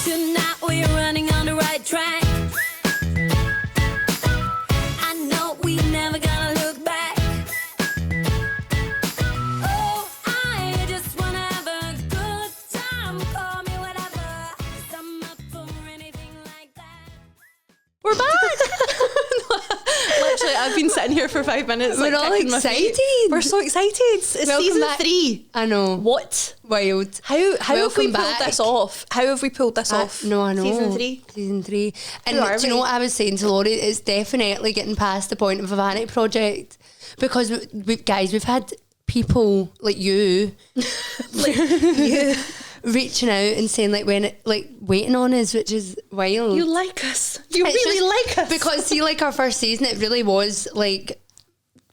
Tonight we're running on the right track. I know we never gonna look back. Oh, I just wanna have a good time. Call me whatever, 'cause I'm up for anything like that. We're back. Literally, I've been sitting here for 5 minutes. We're all kicking my feet. excited. We're so excited. It's Welcome season back. 3. I know. What? Wild. How have we Welcome pulled back. this off? How have we pulled this off? No, I know. Season 3. Season 3. And Who are do you know we? what I was saying to Lorri? It's definitely getting past the point of a vanity project. Because, guys, we've had people like you, reaching out and saying, like, when it, like, waiting on us, which is wild. You like us. You It's really just like us. Because, see, like, our first season, it really was, like,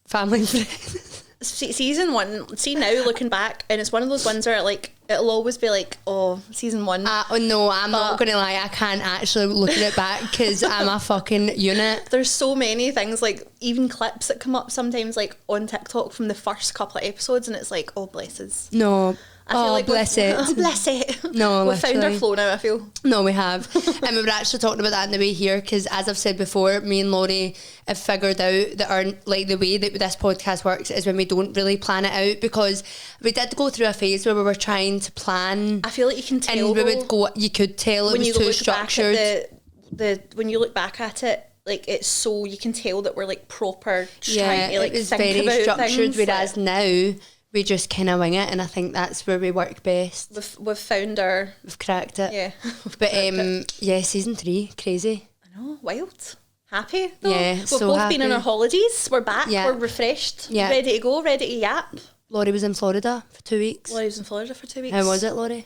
family and friends. Season 1, see now looking back, and it's one of those ones where like it'll always be like, oh, season 1. Oh no, I'm not gonna lie, I can't actually look at it back because I'm a fucking unit. There's so many things, like even clips that come up sometimes like on TikTok from the first couple of episodes, and it's like, oh blesses. No. I feel like bless we've- it. Oh, bless it. No, we've found our literally. flow now, I feel. No, we have. And we were actually talking about that on the way here because, as I've said before, me and Lorri have figured out that our, like, the way that this podcast works is when we don't really plan it out, because we did go through a phase where we were trying to plan. I feel like you can tell And we though, would go, you could tell it when was you too look structured. back at the when you look back at it, like it's so, you can tell that we're like proper trying to like it was think very about structured, things. whereas now we just kind of wing it, and I think that's where we work best. We've found our, We've cracked it. yeah. But yeah, season 3, crazy. I know, wild. Happy though. Yeah, We've so both been on happy. our holidays. We're back. Yeah. We're refreshed. Yeah. Ready to go. Ready to yap. Lorri was in Florida for 2 weeks. Well, I was in Florida for 2 weeks. How was it, Lorri?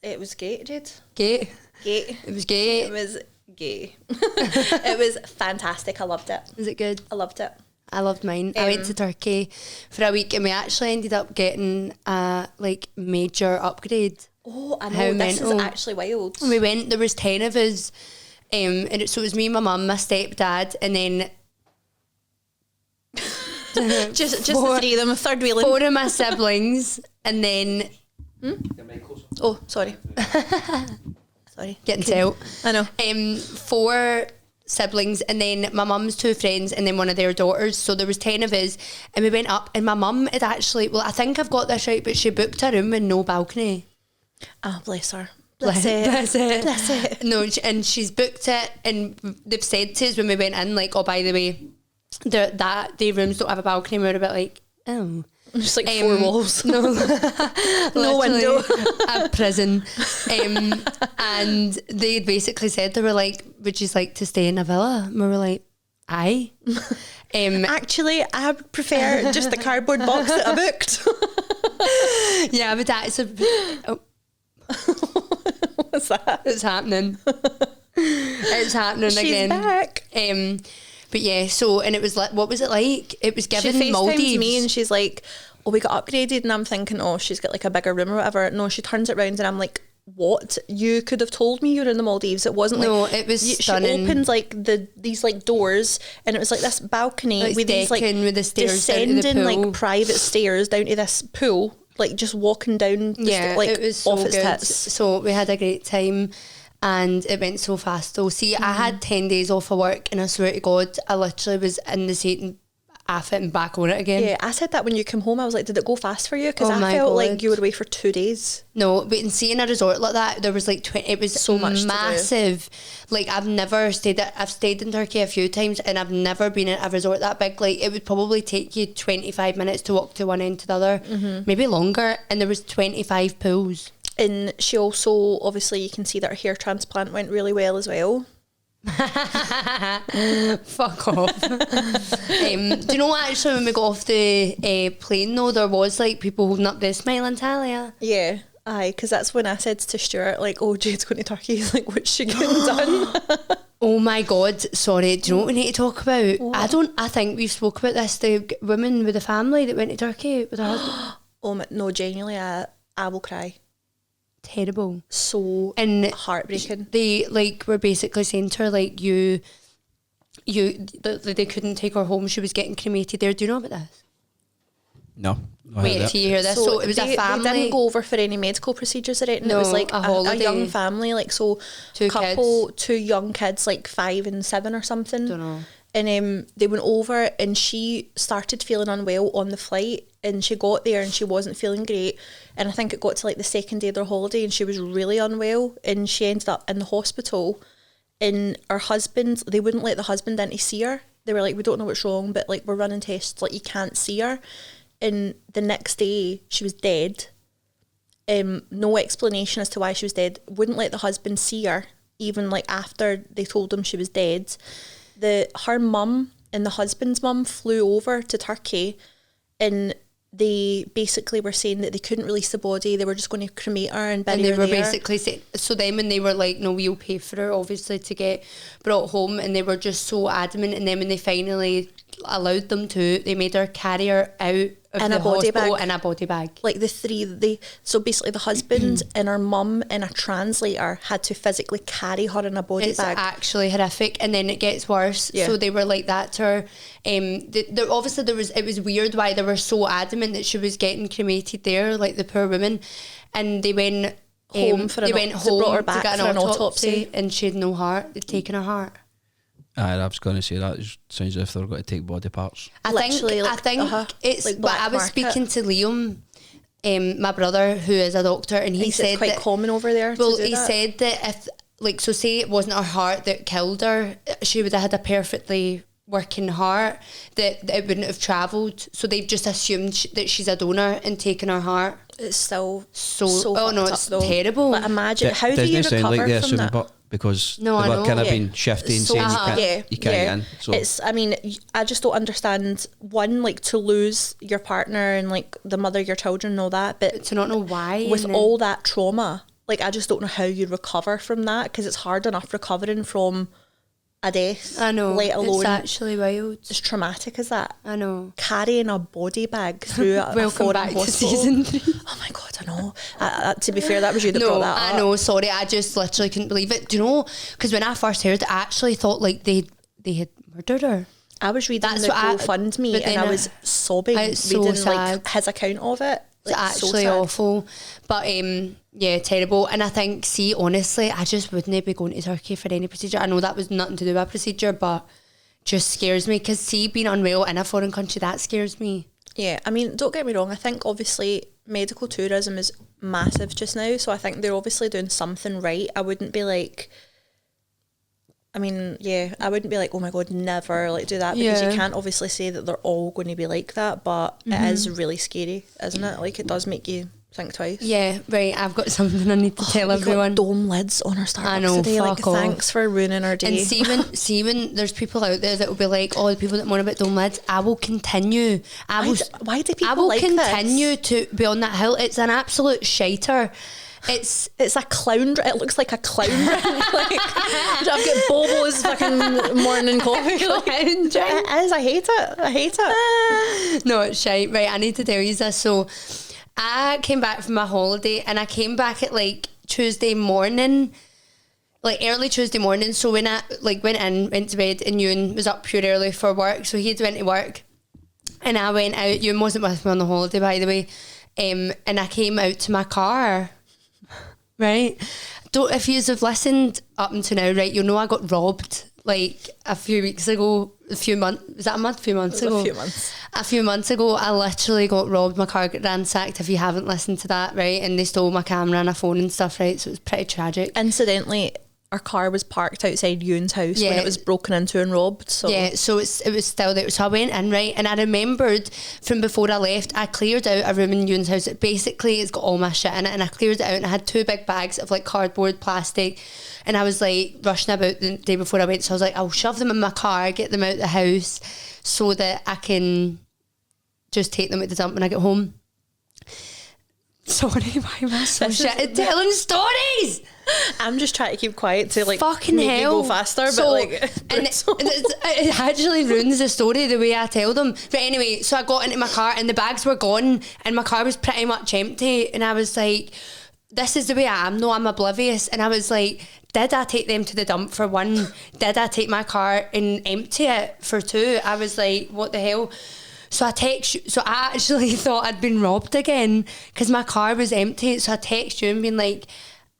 It was gay, Jade. Gay. Gay. It was gay. It was gay. It was fantastic. I loved it. Was it good? I loved it. I loved mine. I went to Turkey for a week, and we actually ended up getting a like major upgrade. Oh, I know. How This mental. is actually wild. We went. There was 10 of us, and so it was me, my mum, my stepdad, and then Just the 3 of them. A third wheeling. 4 of my siblings, and then Oh, sorry. Sorry. getting tell. I know. 4 siblings, and then my mum's 2 friends, and then one of their daughters. So there was 10 of us, and we went up, and my mum had actually, well, I think I've got this right, but she booked a room with no balcony. Oh, bless her. Bless it. Bless it. No, and she's booked it, and they've said to us when we went in, like, oh, by the way, the rooms don't have a balcony. We were a bit like, oh. Just like 4 walls. No, No window. A prison. And they basically said, they were like, would you like to stay in a villa? And we were like, aye. Actually, I would prefer just the cardboard box that I booked. Yeah, but that's What's that? it's happening. It's happening She's again. back. But yeah, so, and it was like, what was it like? It was She given FaceTimes Maldives. me and she's like, oh, we got upgraded, and I'm thinking, oh, she's got like a bigger room or whatever. No, she turns it round and I'm like, what? You could have told me you were in the Maldives. It wasn't like, No, it was she stunning. opened like these like doors, and it was like this balcony Like with these like decking with the stairs down to the descending pool. like private stairs down to this pool, like just walking down the Yeah, like it was so off its good. tits. So we had a great time, and it went so fast though. See, I had 10 days off of work, and I swear to God, I literally was in the seat and off it and back on it again. Yeah, I said that when you came home. I was like, did it go fast for you? Because Oh I my felt God. like you were away for 2 days. No, but in seeing a resort like that, there was like 20, it was So much to do. massive. Like, I've stayed in Turkey a few times, and I've never been in a resort that big. Like, it would probably take you 25 minutes to walk to one end to the other, maybe longer, and there was 25 pools. And she also, obviously, you can see that her hair transplant went really well as well. Fuck off. Do you know what, actually, when we got off the plane though, there was like people holding up the smiling Talia. Yeah, aye, because that's when I said to Stuart, like, oh, Jade's going to Turkey. He's like, what's she getting done? Oh my God, sorry, do you know what we need to talk about? I think we've spoke about this, the women with the family that went to Turkey with her husband. Oh, no, genuinely, I will cry. Terrible. So And heartbreaking. they like were basically saying to her, like, they couldn't take her home, she was getting cremated there. Do you know about this? No. Wait till you hear this. So it was a family. They didn't go over for any medical procedures or anything. No, it was like a a holiday. young family, like so Two young kids, like 5 and 7 or something. Don't know. And they went over and she started feeling unwell on the flight, and she got there and she wasn't feeling great, and I think it got to like the second day of their holiday and she was really unwell, and she ended up in the hospital, and her husband, they wouldn't let the husband in to see her. They were like, we don't know what's wrong, but like we're running tests, like you can't see her. And the next day she was dead. No explanation as to why she was dead. Wouldn't let the husband see her, even like after they told him she was dead. Her mum and the husband's mum flew over to Turkey, and they basically were saying that they couldn't release the body. They were just going to cremate her and bury her there. And they were basically saying, so then when they were like, no, we'll pay for her, obviously, to get brought home, and they were just so adamant, and then when they finally allowed them to, they made her carry her out of in the a body hospital bag. in a body bag. Like so basically the husband and her mum and a translator had to physically carry her in a body It's bag. actually horrific, and then it gets worse. Yeah. So they were like that to her. Obviously it was weird why they were so adamant that she was getting cremated there, like the poor woman, and they went Home for they an- went they home brought her to back get for an an autopsy, autopsy. and she had no heart. They'd taken her heart. I was going to say that. It sounds as if they were going to take body parts. I Literally, think like, it's. like but I black was market. speaking to Liam, my brother, who is a doctor, and he It's said quite that, common over there. well, to do he that. said that if, like, so say it wasn't her heart that killed her, she would have had a perfectly working heart, that it wouldn't have travelled. So they've just assumed that she's a donor and taken her heart. It's still So fucked no, up, it's though. terrible. Like, imagine how do Doesn't you it sound recover like the from assuming that? part? Because No, I they were know. kind of Yeah. being shifty and So, saying you can't get in. So It's, I mean, I just don't understand, one, like to lose your partner and like the mother of your children and all that, but To not know why. with and then- all that trauma, like I just don't know how you recover from that, because it's hard enough recovering from a death. I know. Let alone It's actually wild. as traumatic as that. I know. Carrying a body bag through a Welcome foreign back to hospital. season 3. Oh my god, I know. To be fair, that was you that No, brought that up. I know. Sorry, I just literally couldn't believe it. Do you know? Because when I first heard it, I actually thought like they had murdered her. I was reading That's the what I- GoFundMe but and then I was sobbing it's so reading sad. like his account of it. It's Like, so actually sad. awful. But yeah, terrible. And I think, see, honestly, I just wouldn't be going to Turkey for any procedure. I know that was nothing to do with a procedure, but just scares me. Because see, being unwell in a foreign country, that scares me. Yeah, I mean, don't get me wrong. I think obviously medical tourism is massive just now, so I think they're obviously doing something right. I wouldn't be like, I mean, yeah, I wouldn't be like, oh my god, never like do that, because Yeah. you can't obviously say that they're all going to be like that, but it is really scary, isn't it? Like it does make you think twice. Yeah, right. I've got something I need to tell We got everyone. dome lids on our Starbucks I know, today. Like, fuck off. thanks for ruining our day. And see when there's people out there that will be like, oh, the people that moan about dome lids, I will continue. Why do people I will like continue this? to be on that hill. It's an absolute shiter. It's It's a clown. It looks like a clown. Like, I've got Bobo's fucking morning coffee. Like, it is. I hate it. I hate it. no, it's shite. Right, I need to tell you this. So I came back from my holiday and I came back at like Tuesday morning, like early Tuesday morning. So when I like went to bed, and Ewan was up pure early for work, so he'd went to work and I went out. Ewan wasn't with me on the holiday, by the way, and I came out to my car. Right, if you have listened up until now, right, you'll know I got robbed like a few weeks ago. A few months ago. A few months ago, I literally got robbed. My car got ransacked. If you haven't listened to that, right, and they stole my camera and a phone and stuff, right. So it was pretty tragic. Incidentally, our car was parked outside Ewan's house when Yeah. it was broken into and robbed. So Yeah, so it was still there. So I went in, right, and I remembered from before I left, I cleared out a room in Ewan's house. Basically, it's got all my shit in it, and I cleared it out, and I had 2 big bags of like cardboard, plastic, and I was like rushing about the day before I went. So I was like, I'll shove them in my car, get them out the house, so that I can just take them at the dump when I get home. Sorry, why am I so shit at telling stories? I'm just trying to keep quiet to like Fucking make hell. you go faster, So- but like and it actually ruins the story the way I tell them. But anyway, so I got into my car and the bags were gone and my car was pretty much empty, and I was like, this is the way I am. No, I'm oblivious. And I was like, did I take them to the dump for 1? Did I take my car and empty it for 2? I was like, what the hell? So I text you, so I actually thought I'd been robbed again because my car was empty. So I text you and been like,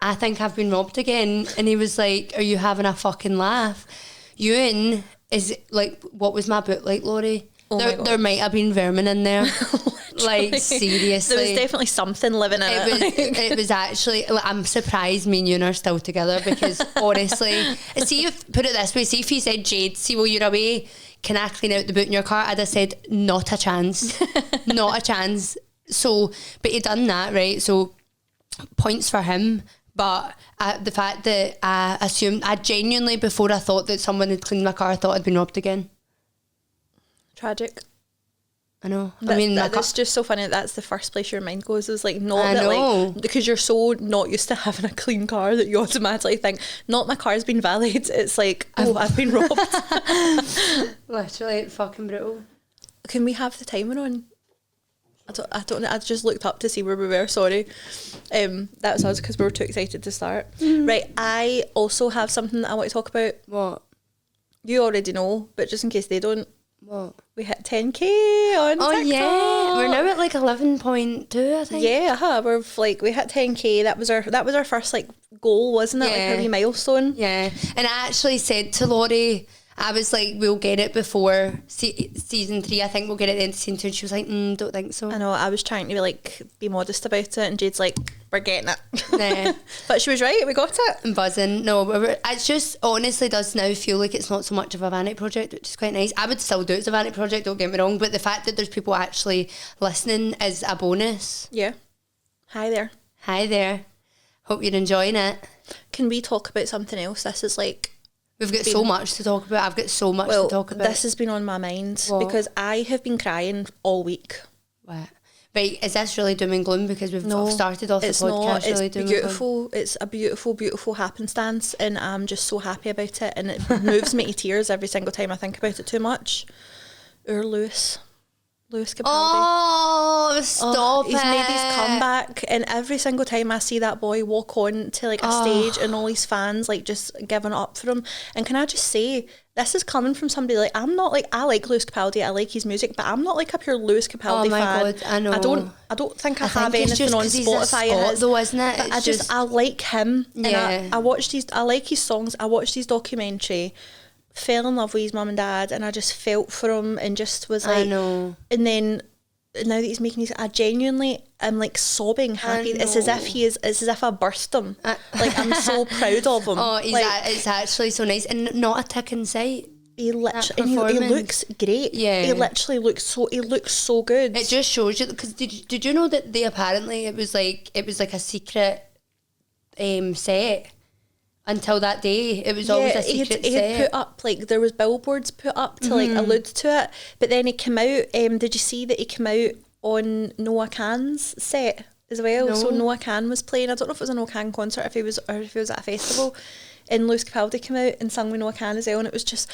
I think I've been robbed again. And he was like, are you having a fucking laugh? Ewan is like, what was my boot like, Lorri? Oh my God. There might have been vermin in there. Like, seriously. There was definitely something living in it. It was actually, like, I'm surprised me and you are still together because honestly, see if, put it this way, see if you said, Jade, see while you're away, can I clean out the boot in your car? I'd have said, not a chance. Not a chance. So, but he done that, right? So, points for him. But the fact that I genuinely, before I thought that someone had cleaned my car, I thought I'd been robbed again. Tragic. I know. That's just so funny. That's the first place your mind goes. Is like like because you're so not used to having a clean car that you automatically think, not my car's been valeted. It's like, oh, I've been robbed. Literally, it's fucking brutal. Can we have the timer on? I don't know. I just looked up to see where we were. Sorry, that was us because we were too excited to start. Right. I also have something that I want to talk about. What? You already know, but just in case they don't. What? We hit 10k on TikTok. Yeah, we're now at like 11.2, I think. Yeah, we hit 10k. That was our first like goal, wasn't it? Yeah. Like a wee milestone. Yeah, and I actually said to Lorri, I was like, we'll get it before season 3. I think we'll get it into season 2. And she was like, don't think so. I know. I was trying to be modest about it, and Jade's like, we're getting it. Nah. But she was right. We got it. I'm buzzing. No, it's just honestly does now feel like it's not so much of a vanity project, which is quite nice. I would still do it as a vanity project, don't get me wrong, but the fact that there's people actually listening is a bonus. Yeah. Hi there. Hi there. Hope you're enjoying it. Can we talk about something else? This is like... We've got so much to talk about. I've got so much to talk about. This has been on my mind What? because I have been crying all week. What? Right, is this really doom and gloom? Because we've started off the It's podcast not. really It's doom and gloom. beautiful. It's a beautiful, beautiful happenstance, and I'm just so happy about it. And it moves me to tears every single time I think about it too much. Lewis Capaldi. Oh, stop He's made his comeback, and every single time I see that boy walk on to like a stage and all his fans like just giving up for him. And can I just say, this is coming from somebody like, I'm not like, I like Lewis Capaldi, I like his music, but I'm not like a pure Lewis Capaldi Oh my fan. God, I know. I don't think I have think it's anything just on 'cause he's a Spotify. Scot though, isn't it? But It's I like him. Yeah. And I like his songs. I watched his documentary, fell in love with his mum and dad, and I just felt for him and just was like, I know. and then now that he's making these, I genuinely am like sobbing happy. It's as if I birthed him. Like, I'm so proud of him. Oh, like, it's actually so nice and not a tick in sight. he literally, he looks great. Yeah. He literally looks so good. It just shows you, because did you know that they apparently it was like a secret set until that day. It was always a secret he set. had put up, like, there was billboards put up to like allude to it, but then he came out, did you see that he came out on Noah Khan's set as well? No. So Noah Khan was playing, I don't know if it was a Noah Khan concert, or if he was at a festival, and Lewis Capaldi came out and sung with Noah Khan as well, and it was just,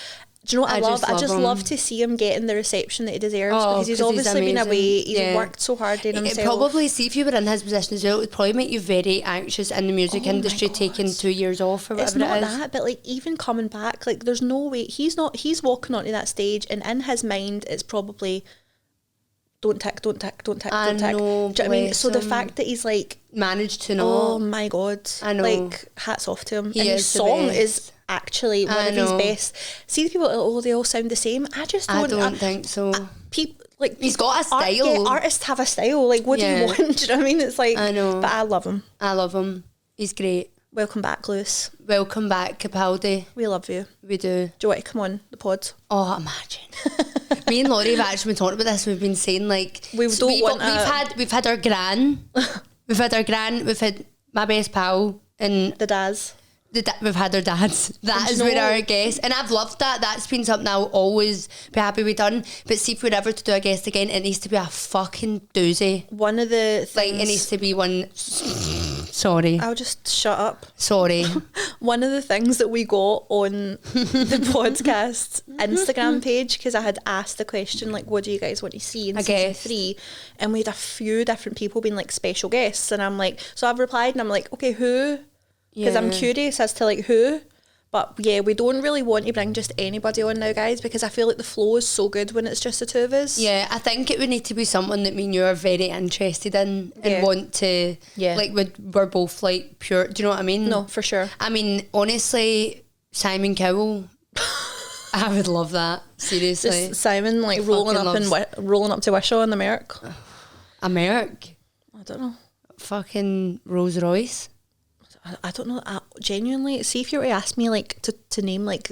do you know what I love? I just him. love to see him getting the reception that he deserves, Oh, because he's 'cause obviously been amazing. away, he's Yeah. worked so hard in It himself. probably, see if you were in his position as well, it would probably make you very anxious in the music Oh my industry, God. taking 2 years off or whatever It's not it is. that, but like, even coming back, like, there's no way he's walking onto that stage, and in his mind it's probably don't tick. I Do you know know, what I mean? bless So the him. fact that he's like, Managed to oh know. my God, I know. like, hats off to him. He and his is the song best. is actually one I of his know. best. See the people, oh, they all sound the same. I don't think so. People like, He's got a style. Yeah, artists have a style. Like, what do Yeah. you want? Do you know what I mean? It's like, I know. but I love him. I love him. He's great. Welcome back, Lewis. Welcome back, Capaldi. We love you. We do. Do you want to come on the pod? Oh, imagine. Me and Lorri have actually been talking about this. We've been saying, like, We've had our gran. We've had my best pal, and The Daz. we've had our dads. That And is you where know- our guest, and I've loved that. That's been something I'll always be happy we done. But see, if we're ever to do a guest again, it needs to be a fucking doozy. One of the things, Like, it needs to be one. Sorry. I'll just shut up. Sorry. One of the things that we got on the podcast Instagram page, because I had asked the question, like, what do you guys want to see in A season guest. 3? And we had a few different people being like special guests, and I'm like, so I've replied and I'm like, okay, who? Because I'm Yeah. curious as to like who. But yeah, we don't really want to bring just anybody on now, guys, because I feel like the flow is so good when it's just the two of us. Yeah, I think it would need to be someone that me and you are very interested in and Yeah. want to, Yeah. like, we're both, like, pure, do you know what I mean? No, for sure. I mean, honestly, Simon Cowell, I would love that, seriously. Just Simon like rolling up to Wishaw in the Merc. Americ, I don't know. fucking Rolls Royce. I don't know. Genuinely, see if you were to ask me like to name like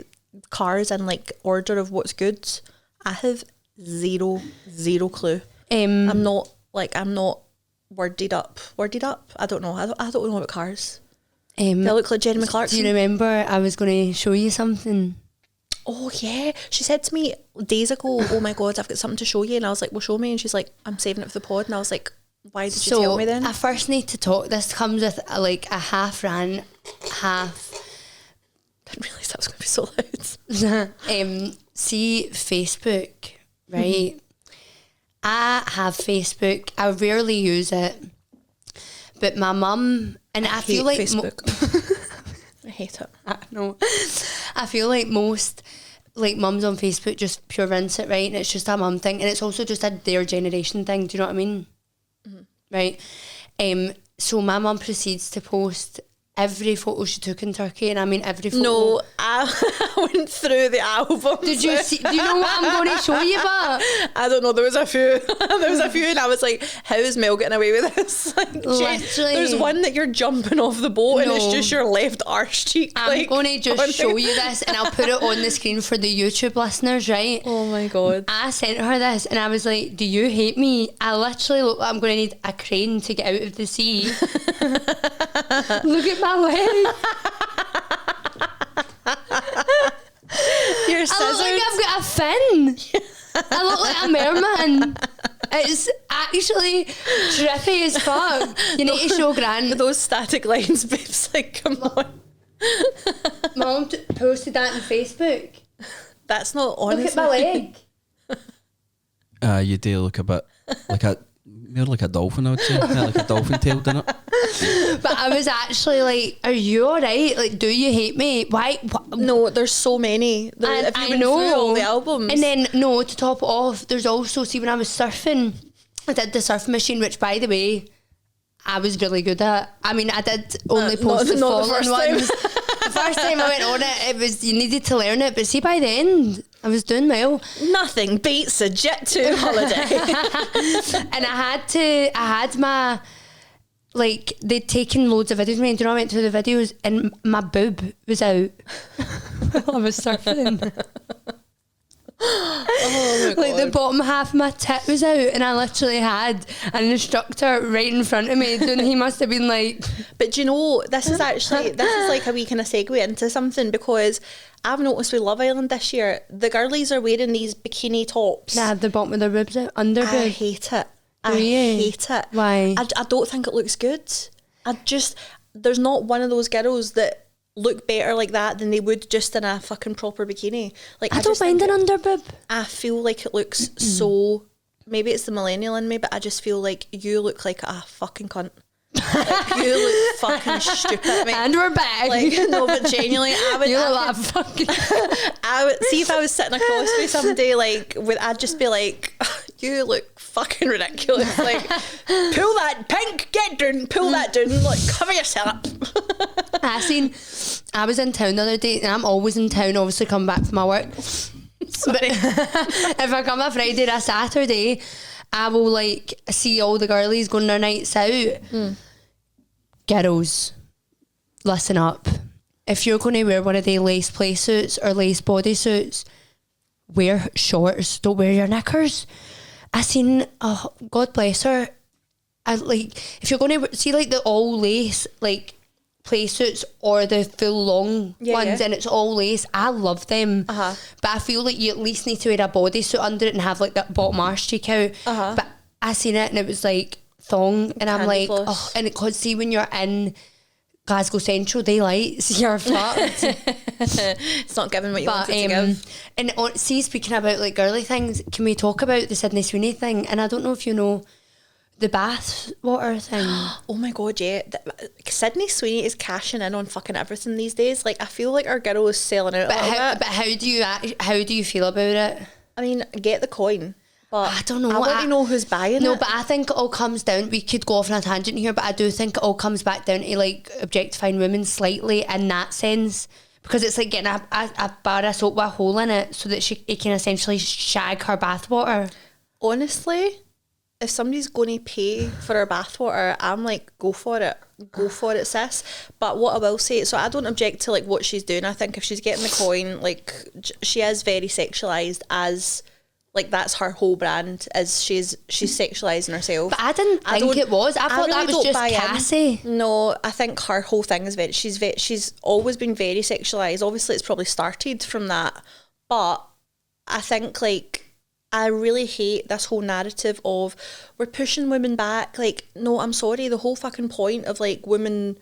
cars in like order of what's good, I have zero clue. I'm not worded up. I don't know. I don't know about cars. They look like Jenny McClarkson. Do you remember I was going to show you something? Oh yeah, she said to me days ago, "Oh my god, I've got something to show you," and I was like, "Well, show me." And she's like, "I'm saving it for the pod," and I was like, "Why did you tell me then?" I first need to talk. This comes with a half rant, half. Didn't realise that was going to be so loud. See Facebook, right? Mm-hmm. I have Facebook. I rarely use it, but my mum and I feel like Facebook. I hate it. I know. I feel like most like mums on Facebook just pure rinse it, right? And it's just a mum thing, and it's also just a their generation thing. Do you know what I mean? Mm-hmm. Right. So my mum proceeds to post every photo she took in Turkey, and I mean every photo. No, I went through the album. Did you see? Do you know what I'm going to show you? But I don't know. There was a few. And I was like, "How is Mel getting away with this?" Like, literally, there's one that you're jumping off the boat, and it's just your left arse cheek. I'm going to just show you this, and I'll put it on the screen for the YouTube listeners, right? Oh my god! I sent her this, and I was like, "Do you hate me?" I literally look like I'm going to need a crane to get out of the sea. Look at my leg. Your I look like I've got a fin. I look like a merman. It's actually trippy as fuck. You need to show Grant. Those static lines, babes. Like, come on. Mom posted that on Facebook. That's not honestly. Look at my leg. You do look a bit like more like a dolphin, I would say. Yeah, like a dolphin tail, didn't it? But I was actually like, "Are you alright? Like, do you hate me? Why?" No, there's so many. Have you been through all the albums? And then no, to top it off, there's also, see, when I was surfing, I did the surf machine, which by the way, I was really good at. I mean, I did only post the fallen ones. The first time I went on it was you needed to learn it, but see, by the end I was doing well. Nothing beats a jet to holiday. And I had my, like, they'd taken loads of videos of me, and I went through the videos and my boob was out while I was surfing. Oh my like God. the bottom half of my tit was out, and I literally had an instructor right in front of me, and he must have been like, but do you know, this is like a wee kind of segue into something, because I've noticed with Love Island this year, the girlies are wearing these bikini tops. nah, the bottom of their boobs out, under I boob. hate it. Do I you? hate it. Why? I don't think it looks good. There's not one of those girls that look better like that than they would just in a fucking proper bikini. Like, I don't mind an under boob. I feel like it looks so, maybe it's the millennial in me, but I just feel like you look like a fucking cunt. Like, you look fucking stupid. Mate. And we're back. Like, no, but genuinely, You look like a fucking. I would see if I was sitting across me someday, like, I'd just be like, you look fucking ridiculous. Like, pull that pink, get down, pull that down, like, cover yourself up. I was in town the other day, and I'm always in town, obviously coming back from my work. But if I come a Friday or a Saturday, I will like see all the girlies going their nights out. Girls, listen up. If you're going to wear one of the lace play suits or lace bodysuits, wear shorts, don't wear your knickers. I seen, oh, God bless her, I like, if you're going to see like the all lace like play suits or the full long ones, and it's all lace, I love them. But I feel like you at least need to wear a bodysuit under it and have like that bottom arse cheek out. But I seen it and it was like thong, and I'm like, oh, and it could see when you're in Glasgow Central daylights, you're fucked. It's not giving what you want it to give. And see, speaking about like girly things, can we talk about the Sydney Sweeney thing? And I don't know if you know, The bath water thing. Oh my god, yeah. Sydney Sweeney is cashing in on fucking everything these days. Like, I feel like our girl is selling out. But how do you feel about it? I mean, get the coin. But I don't know. I want to know who's buying it. No, but I think it all comes down. We could go off on a tangent here, but I do think it all comes back down to like objectifying women slightly in that sense, because it's like getting a bar of soap with a hole in it so that it can essentially shag her bathwater. Honestly, if somebody's going to pay for her bathwater, I'm like, go for it, sis. But what I will say, so I don't object to like what she's doing. I think if she's getting the coin, like she is very sexualized, as like that's her whole brand, as she's sexualizing herself. But I didn't think it was. I thought that was just Cassie. No, I think her whole thing is she's always been very sexualized. Obviously, it's probably started from that, but I think like, I really hate this whole narrative of we're pushing women back. Like, no, I'm sorry. The whole fucking point of like women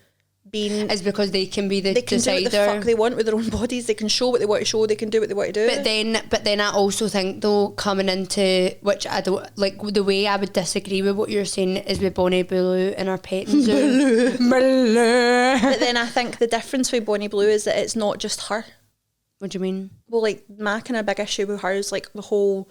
being is because they can be the they can decider. do what the fuck they want with their own bodies. They can show what they want to show. They can do what they want to do. But then I also think though, coming into, which I don't like, the way I would disagree with what you're saying is with Bonnie Blue and her petting zoo. But then I think the difference with Bonnie Blue is that it's not just her. What do you mean? Well, like my kind of big issue with her is like the whole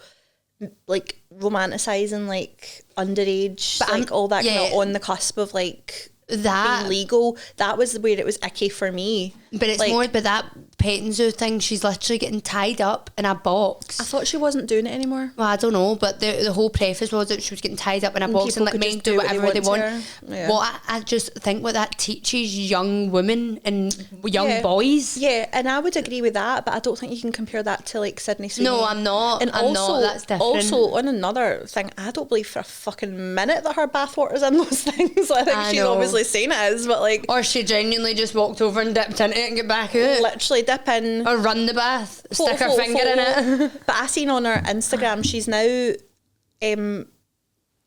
like romanticising like underage, but like all that kind of on the cusp of like that being legal. That was where it was icky for me. But it's like, more, but that petting zoo thing, she's literally getting tied up in a box. I thought she wasn't doing it anymore. Well, I don't know, but the whole preface was that she was getting tied up in a box and like men do whatever they want. Yeah. Well, I just think what that teaches young women and young boys. Yeah, and I would agree with that, but I don't think you can compare that to like Sydney Sweeney. No, I'm not. And I'm not. That's different. Also, on another thing, I don't believe for a fucking minute that her bathwater's in those things. I think she's obviously saying it is, but like, or she genuinely just walked over and dipped into it and get back out. Literally dip in or run the bath, stick her finger in it. But I seen on her Instagram she's now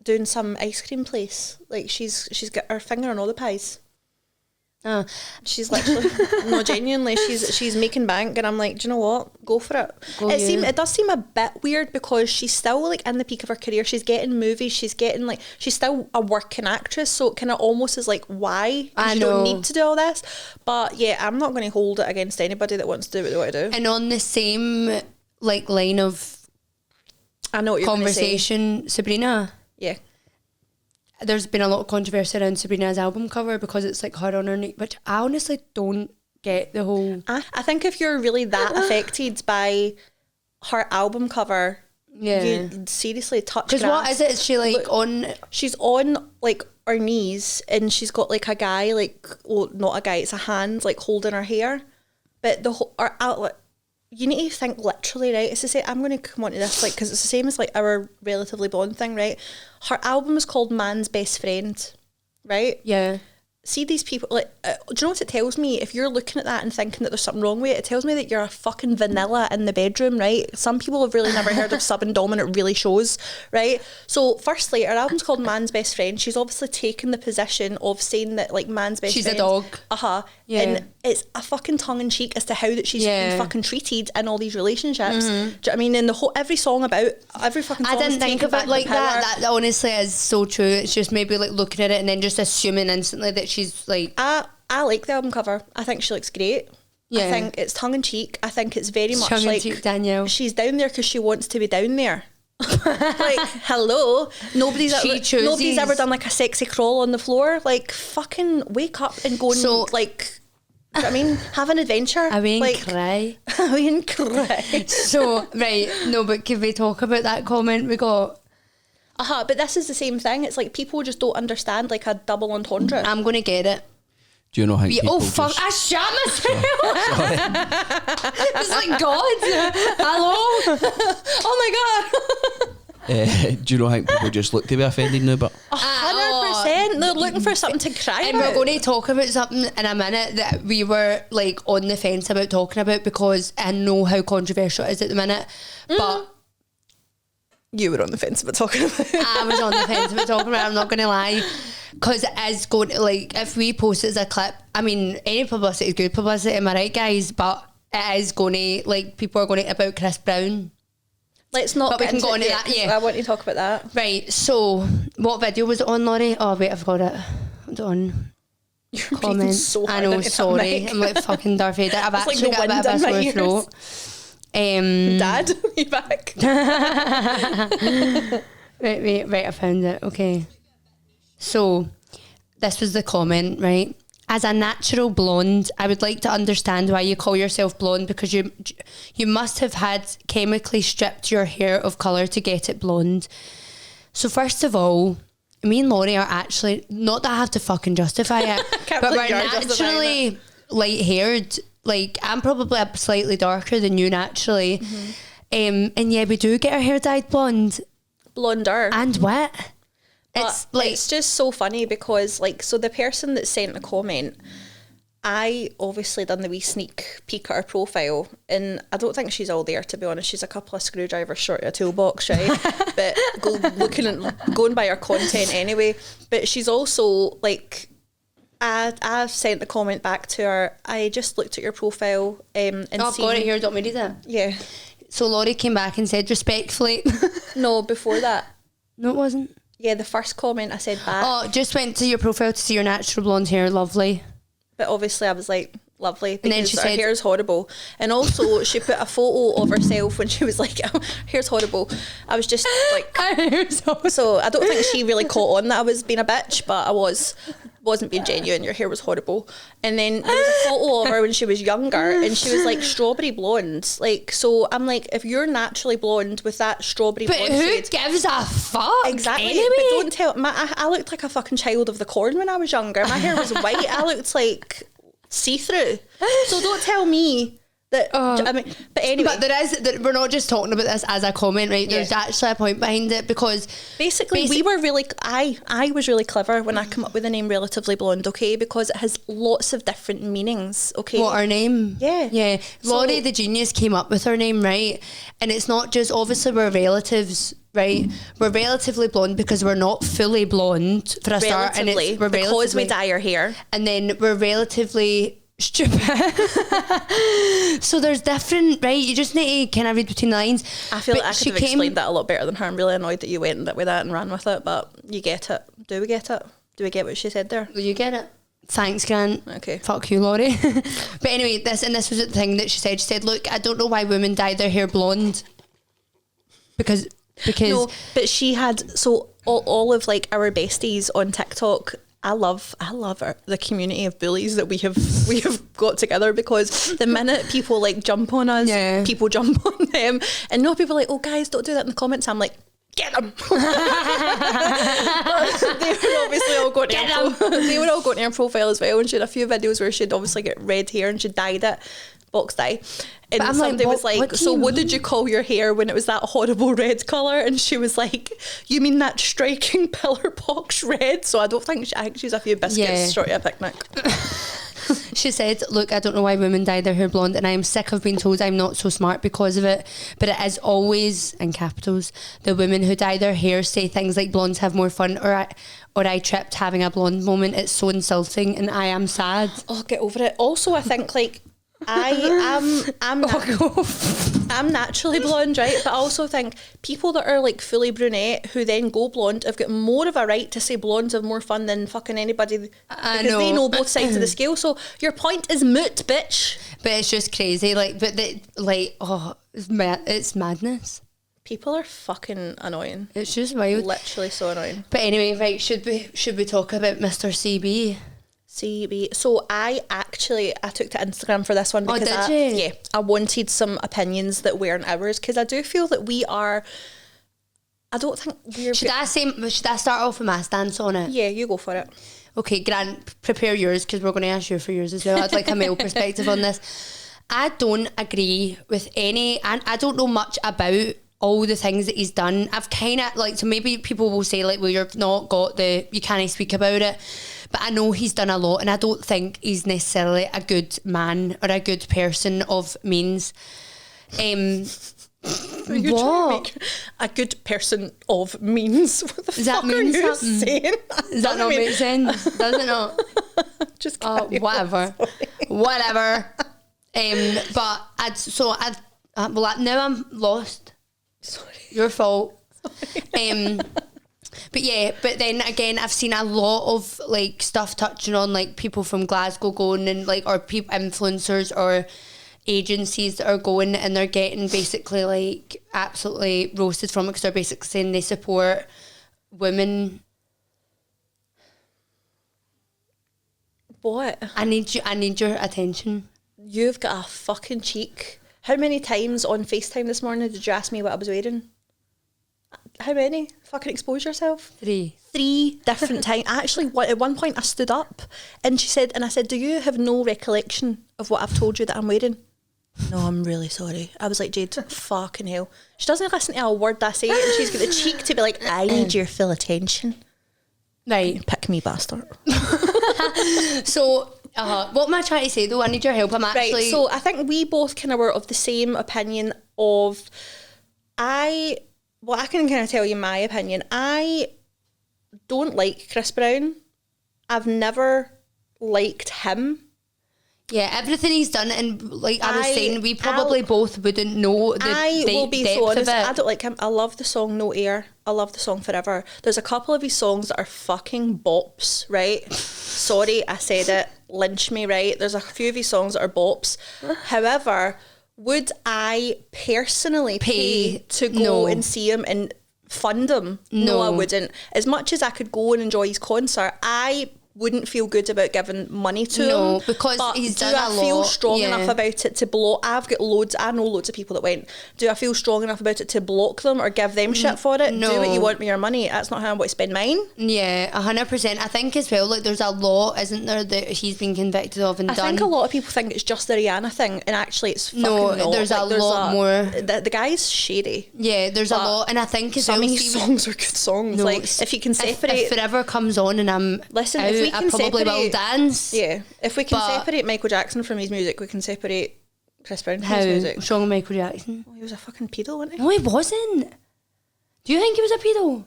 doing some ice cream place. Like she's got her finger on all the pies. She's literally no, genuinely she's making bank, and I'm like, do you know what, go for it. It does seem a bit weird because she's still like in the peak of her career. She's getting movies, she's still a working actress, so it kind of almost is like, why you don't need to do all this. But yeah, I'm not going to hold it against anybody that wants to do what they want to do. And on the same like line of I know what you're conversation, Sabrina, there's been a lot of controversy around Sabrina's album cover because it's like her on her knee, which I honestly don't get the whole... I think if you're really that affected by her album cover, you seriously touch grass. Because what is it? Is she like on... She's on like her knees and she's got like a guy, like, well, not a guy, it's a hand like holding her hair. But the whole... You need to think literally, right? It's to say, I'm going to come on to this, like, because it's the same as like our Relatively Blonde thing, right? Her album is called Man's Best Friend, right? Yeah. See these people, like, do you know what it tells me? If you're looking at that and thinking that there's something wrong with it, it tells me that you're a fucking vanilla in the bedroom, right? Some people have really never heard of sub and dom, and it really shows, right? So firstly, her album's called Man's Best Friend. She's obviously taken the position of saying that like man's best friend. She's a dog. Yeah. And it's a fucking tongue-in-cheek as to how that she's been fucking treated in all these relationships. Do you know what I mean? And the whole, every fucking song I didn't think of it like that. That honestly is so true. It's just maybe like looking at it and then just assuming instantly that she's like... I like the album cover. I think she looks great. Yeah. I think it's tongue-in-cheek. I think it's very much like... Danielle. She's down there because she wants to be down there. Like, hello, nobody's ever done like a sexy crawl on the floor. Like, fucking wake up and go and like, do you know what I mean, have an adventure. I mean, like, cry. I mean, cry. So right, no, but can we talk about that comment we got? But this is the same thing. It's like people just don't understand like a double entendre. I'm gonna get it. Do you know how people fuck, I shot myself. It's like God. Hello. Oh my God. Do you know how people just look to be offended now? But 100%, they're looking for something to cry and about. We're going to talk about something in a minute that we were like on the fence about talking about because I know how controversial it is at the minute. But you were on the fence about talking about it. I was on the fence about talking about it, I'm not going to lie. Because it is going to, like, if we post it as a clip, I mean, any publicity is good publicity, am I right, guys? But it is going to, like, people are going to about Chris Brown. Let's not. But we get can go into on it to that, yet, yeah. I want to talk about that. Right, so what video was it on, Lorri? Oh wait, I've got it. Hold on. You're breathing Comments. so hard I know, into that sorry. mic. I'm like fucking Darth Vader. I've It's like actually the got a bit of a wind in my sore throat. Dad, you back? Right, I found it. Okay. So, this was the comment, right? As a natural blonde, I would like to understand why you call yourself blonde, because you must have had chemically stripped your hair of colour to get it blonde. So first of all, me and Lorri are actually, not that I have to fucking justify it, Can't but believe we're you're justifying naturally light-haired. Like, I'm probably slightly darker than you naturally. And yeah, we do get our hair dyed blonde. Blonder. And wet. But it's just so funny because, like, so the person that sent a comment, I obviously done the wee sneak peek at her profile, and I don't think she's all there, to be honest. She's a couple of screwdrivers short of a toolbox, right? But going by her content anyway. But she's also like, I've sent the comment back to her. I just looked at your profile and I've got it here. Don't we read it? Yeah. So Lorri came back and said respectfully. No, before that. No, it wasn't. Yeah, the first comment I said back. Oh, just went to your profile to see your natural blonde hair. Lovely. But obviously I was like, lovely, because And then she her said- hair's horrible. And also she put a photo of herself when she was like, oh, hair's horrible. I was just like, so I don't think she really caught on that I was being a bitch, but I wasn't being genuine. Your hair was horrible. And then there was a photo of her when she was younger, and she was like strawberry blonde. Like, so I'm like, if you're naturally blonde with that strawberry But blonde who shade, gives a fuck? exactly. Anyway. But don't tell. I looked like a fucking child of the corn when I was younger. My hair was white. I looked like see-through. So don't tell me that. I mean, but anyway. But we're not just talking about this as a comment, right? There's actually a point behind it, because Basically, we were really. I was really clever when I come up with the name Relatively Blonde, okay, because it has lots of different meanings, okay. What, our name? Yeah. Lorri the genius came up with her name, right? And it's not just, obviously we're relatives, right? We're relatively blonde because we're not fully blonde for a start, and Relatively, we're because relatively, we dye our hair. and then we're relatively stupid. So there's different, right? You just need to kind of read between the lines. I feel But like I she could have explained that a lot better than her. I'm really annoyed that you went with that and ran with it, but you get it. Do we get it? Do we get what she said there? Will you get it? Thanks, Grant. Okay. Fuck you, Lorri. But anyway, this was the thing that she said. She said, look, I don't know why women dye their hair blonde. Because No, but she had, so all of like our besties on TikTok, I love the community of bullies that we have got together, because the minute people like jump on us, Yeah. people jump on them, and no, people are like, oh guys, don't do that in the comments. I'm like, get them. They were obviously all going they were all going to her profile as well, and she had a few videos where she'd obviously get red hair and she dyed it, box dye. And But I'm like, somebody was what like, do so you what mean? did you call your hair when it was that horrible red colour? And she was like, you mean that striking pillar box red? So I don't think I think she's a few biscuits Yeah. short of a picnic. she said, look, I don't know why women dye their hair blonde, and I am sick of being told I'm not so smart because of it. But it is always, in capitals, the women who dye their hair say things like blondes have more fun, or I tripped having a blonde moment. It's so insulting, and I am sad. Oh, get over it. Also, I think like I'm naturally blonde, right? But I also think people that are like fully brunette who then go blonde have got more of a right to say blondes have more fun than fucking anybody, I because they know. know both sides of the scale. So your point is moot, bitch. But it's just crazy, like, it's madness. People are fucking annoying. It's just wild. Literally so annoying. But anyway, right, should we talk about Mr. CB? CB. So I took to Instagram for this one because did you? I wanted some opinions that weren't ours, because I do feel that we are. I don't think we're. Should I start off with my stance on it? Yeah, you go for it. Okay, Grant, prepare yours, because we're going to ask you for yours as well. I'd like a male perspective on this. I don't agree with any, and I don't know much about all the things that he's done. I've kind of like, so maybe people will say like, well, you can't speak about it. But I know he's done a lot, and I don't think he's necessarily a good man or a good person of means. You're trying to make a good person of means. What the Does that fuck mean are you something? saying? Does that not make sense? Does it not? Just Oh, carry on. whatever. But now I'm lost. Sorry. Your fault. But yeah, but then again, I've seen a lot of like stuff touching on like people from Glasgow going and like, or people, influencers or agencies that are going and they're getting basically like absolutely roasted from it because they're basically saying they support women. What? I need your attention. You've got a fucking cheek. How many times on FaceTime this morning did you ask me what I was wearing? How many? Fucking expose yourself. 3 different times. Actually, at one point I stood up and I said, do you have no recollection of what I've told you that I'm wearing? No, I'm really sorry. I was like, Jade, fucking hell. She doesn't listen to a word I say and she's got the cheek to be like, I need your full attention. Right. Pick me, bastard. So, what am I trying to say though? I need your help. I'm actually... Right, so I think we both kind of were of the same opinion of... I can kind of tell you my opinion. I don't like Chris Brown. I've never liked him. Yeah, everything he's done, and like I was saying, we probably both wouldn't know the I will be depth so honest, of it. I don't like him. I love the song No Air. I love the song Forever. There's a couple of his songs that are fucking bops, right? Sorry, I said it. Lynch me, right? There's a few of his songs that are bops. However, would I personally pay to go and see him and fund him? No, I wouldn't. As much as I could go and enjoy his concert, I wouldn't feel good about giving money to him. No, because but he's done do I feel strong yeah. enough about it to block? I know loads of people that went. Do I feel strong enough about it to block them or give them shit for it? No. Do what you want with your money. That's not how I want to spend mine. Yeah, 100%. I think as well, like there's a law, isn't there, that he's been convicted of and I done. think a lot of people think it's just the Rihanna thing, and actually it's fucking No, not. there's a lot more. The guy's shady. Yeah, there's a lot, and I think as Some well, of his songs are good songs. No, like if you can separate. if Forever comes on and I'm Listen, out, if we can I probably will separate- dance. Yeah, if we can But- separate Michael Jackson from his music, we can separate Chris Brown from How? his music. What's wrong with Michael Jackson? Oh, he was a fucking pedo, wasn't he? No, he wasn't. Do you think he was a pedo?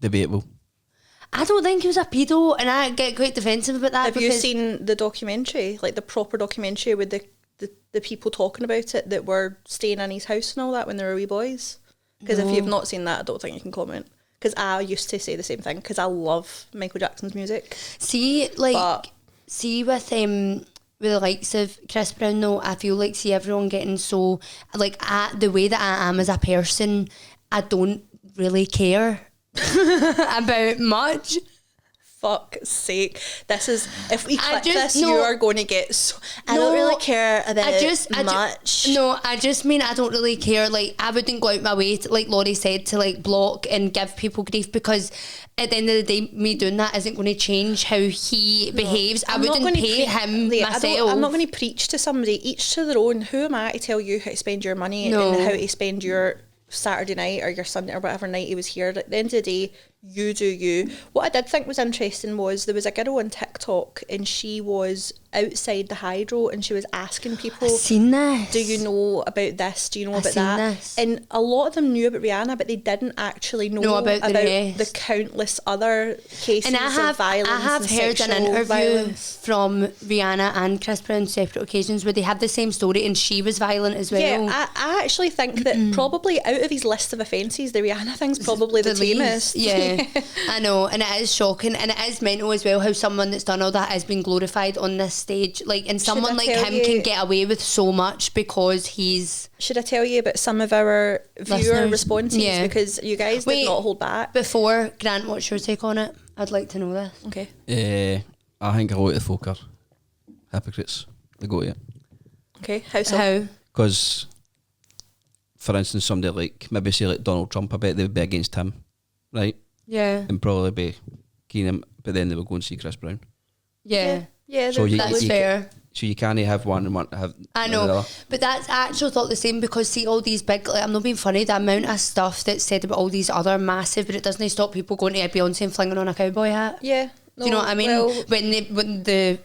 Debatable. I don't think he was a pedo, and I get quite defensive about that. Have you because seen the documentary, like the proper documentary with the people talking about it that were staying in his house and all that when they were wee boys? Because if you've not seen that, I don't think you can comment. Because I used to say the same thing because I love Michael Jackson's music. See, like, see with the likes of Chris Brown, though, I feel like see everyone getting so like the way that I am as a person, I don't really care about much. Fuck's sake. This is, if we clip just- this, no. you are going to get so, I don't really care about much. No, I just mean I don't really care. Like, I wouldn't go out my way to, like Lorri said, to like block and give people grief, because at the end of the day, me doing that isn't going to change how he behaves. I wouldn't pay him myself. I'm not going to preach to somebody. Each to their own. Who am I to tell you how to spend your money No. and how to spend your Saturday night or your Sunday or whatever night he was here? At the end of the day, you do you. What I did think was interesting was there was a girl on TikTok and she was outside the Hydro and she was asking people, I've seen this. do you know about this? Do you know I've about seen that? this. And a lot of them knew about Rihanna, but they didn't actually know about the rest. the countless other cases And I of violence. have and heard an sexual interview violence. from Rihanna and Chris Brown on separate occasions where they had the same story and she was violent as well. Yeah, I actually think that probably out of his list of offences, the Rihanna thing's probably the tamest. Yeah, I know, and it is shocking, and it is mental as well how someone that's done all that has been glorified on this stage. Like, and someone I like tell him you- can get away with so much because he's. Should I tell you about some of our viewer Listeners? responses? Yeah. Because you guys Wait. did not hold back. Before Grant, what's your take on it? I'd like to know this. Okay. I think a lot of the folk are hypocrites. They go to it. Okay. How so? How? Because, for instance, somebody like, maybe say like Donald Trump, I bet they would be against him, right? Yeah. And probably be keen him, but then they would go and see Chris Brown. Yeah. Yeah, So you- That's fair. So you can't have one and one have I the other. know, but that's I actually thought the same, because see all these big, like, I'm not being funny, the amount of stuff that's said about all these other massive, but it doesn't stop people going to a Beyonce and flinging on a cowboy hat. Yeah. Do you know what I mean? Well, when the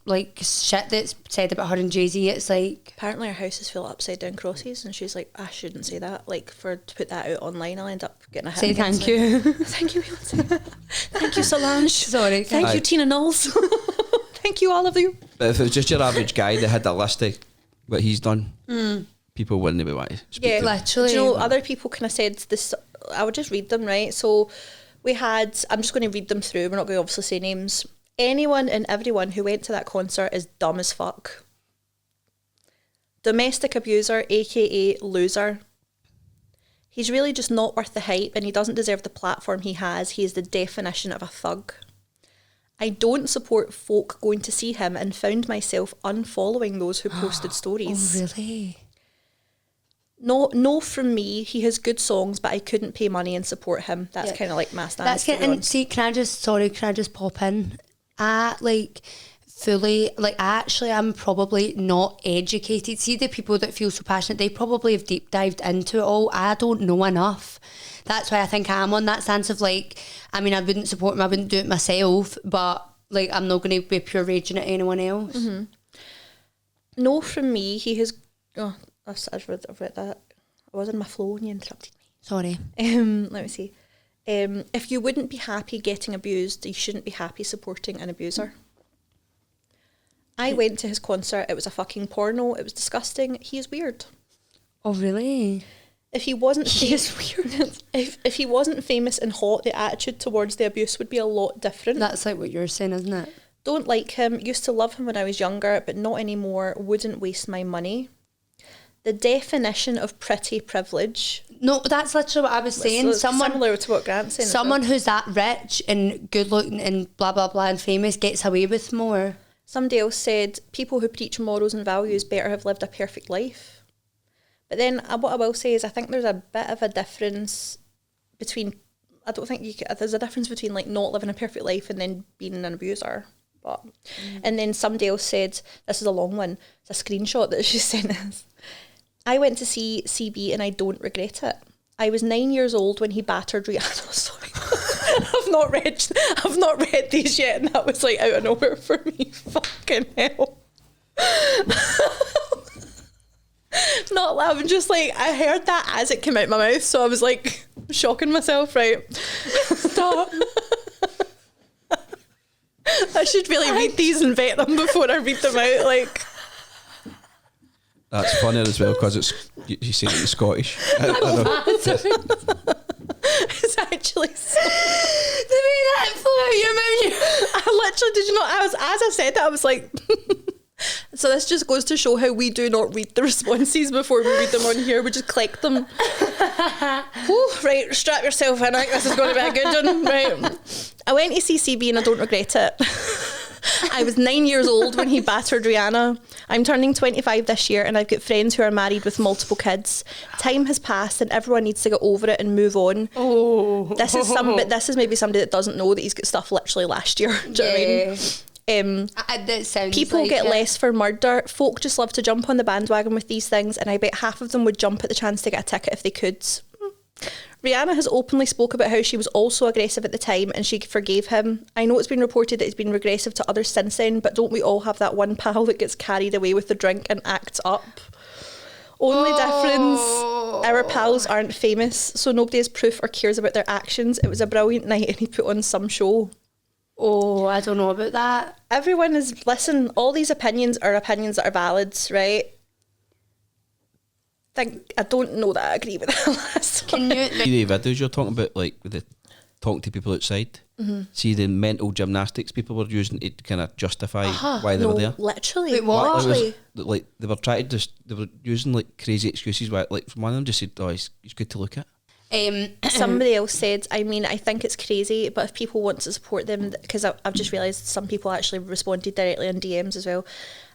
like shit that's said about her and Jay-Z, it's like, apparently her house is full of upside down crosses, and she's like, I shouldn't say that. Like, to put that out online, I'll end up getting a hit. say against thank me. you. Thank you, Beyonce. Thank you, Solange. Sorry. Thank you, Aye. Tina Knowles. Thank you, all of you. But if it was just your average guy that had a list of what he's done, people wouldn't be want to speak Yeah, to. Literally. Do you know, other people kind of said this. I would just read them, right? So we had. I'm just going to read them through. We're not going to obviously say names. Anyone and everyone who went to that concert is dumb as fuck. Domestic abuser, aka loser. He's really just not worth the hype, and he doesn't deserve the platform he has. He is the definition of a thug. I don't support folk going to see him and found myself unfollowing those who posted stories. Oh, really? No, from me. He has good songs, but I couldn't pay money and support him. That's kind of like my stance. That's good. And see, can I just pop in? I'm probably not educated. See, the people that feel so passionate, they probably have deep dived into it all. I don't know enough. That's why I think I'm on that stance of like, I mean, I wouldn't support him, I wouldn't do it myself, but like, I'm not going to be pure raging at anyone else. Mm-hmm. No, from me. He has. Oh, I've read that. I was in my flow and you interrupted me. Sorry. Let me see. If you wouldn't be happy getting abused, you shouldn't be happy supporting an abuser. I went to his concert. It was a fucking porno. It was disgusting. He is weird. Oh, really? If he wasn't He is weird. if he wasn't famous and hot, the attitude towards the abuse would be a lot different. That's like what you're saying, isn't it? Don't like him. Used to love him when I was younger, but not anymore. Wouldn't waste my money. The definition of pretty privilege. No, that's literally what I was saying. So it's someone similar to what Grant's saying. Someone who's that rich and good looking and blah blah blah and famous gets away with more. Somebody else said, people who preach morals and values better have lived a perfect life. But then what I will say is I think there's a bit of a difference between, I don't think there's a difference between like not living a perfect life and then being an abuser. But and then somebody else said, this is a long one, it's a screenshot that she sent us. I went to see CB and I don't regret it. I was 9 years old when he battered Rihanna. Sorry. I've not read these yet, and that was like out of nowhere for me. Fucking hell. Not laughing, just like I heard that as it came out my mouth, so I was like shocking myself, right? Stop. I should really read these and vet them before I read them out, like. That's funny as well because you say it's Scottish. I know. It's actually so. The way that flew out your mouth. I literally, did you not? As I said that, I was like. So this just goes to show how we do not read the responses before we read them on here. We just collect them. Whew, right, strap yourself in. I think this is going to be a good one. Right. I went to see CB and I don't regret it. I was 9 years old when he battered Rihanna. I'm turning 25 this year and I've got friends who are married with multiple kids. Time has passed and everyone needs to get over it and move on. Oh. This is maybe somebody that doesn't know that he's got stuff literally last year. Do you know what I mean? That sounds People like get it. less for murder. Folk just love to jump on the bandwagon with these things, and I bet half of them would jump at the chance to get a ticket if they could. Rihanna has openly spoke about how she was also aggressive at the time and she forgave him. I know it's been reported that he's been regressive to others since then, but don't we all have that one pal that gets carried away with the drink and acts up? Only difference, our pals aren't famous, so nobody has proof or cares about their actions. It was a brilliant night and he put on some show. Oh, I don't know about that. Everyone is, listen, all these opinions are opinions that are valid, right? I don't know that I agree with that last one. Can you? See the videos you're talking about, like with the talking to people outside. Mm-hmm. See the mental gymnastics people were using to kind of justify why they were there. Literally. Wait, what? Literally. Like they were trying to they were using like crazy excuses. Why, like one of them just said, "Oh, he's good to look at." Somebody else said, I mean, I think it's crazy, but if people want to support them, because I've just realised some people actually responded directly on DMs as well.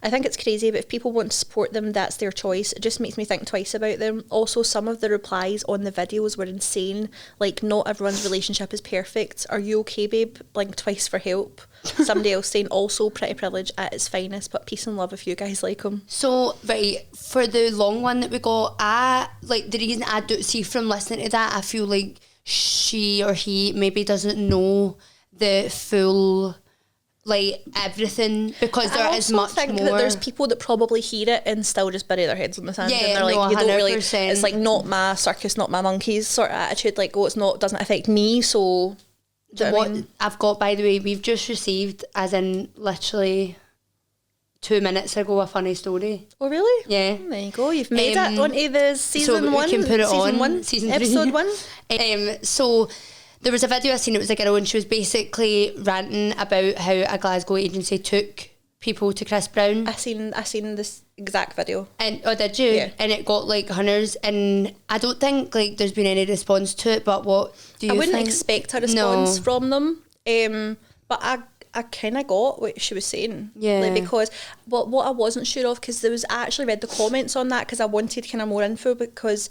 I think it's crazy, but if people want to support them, that's their choice. It just makes me think twice about them. Also, some of the replies on the videos were insane. Like, not everyone's relationship is perfect. Are you okay, babe? Blink twice for help. Somebody else saying, also pretty privilege at its finest, but peace and love if you guys like them. So, right, for the long one that we got, the reason I do see from listening to that, I feel like she or he maybe doesn't know the full, like, everything, because there is much more. I think that there's people that probably hear it and still just bury their heads in the sand, Yeah, and they're like, no, you don't really, 100%. it's like, not my circus, not my monkeys sort of attitude, like, oh, it's not, doesn't affect me, so... What I've got, by the way, we've just received, as in literally 2 minutes ago a funny story. Oh, really? Yeah. There you go. You've made it onto the season so one. we can put it season on. one, Season episode 3. 1. So there was a video I seen. It was a girl and she was basically ranting about how a Glasgow agency took people to Chris Brown. I seen this exact video. And did you? Yeah. And it got like hundreds. And I don't think like there's been any response to it. But what do you think? I wouldn't expect a response from them. But I kind of got what she was saying. Yeah. Like, because what I wasn't sure of, because I actually read the comments on that because I wanted kind of more info, because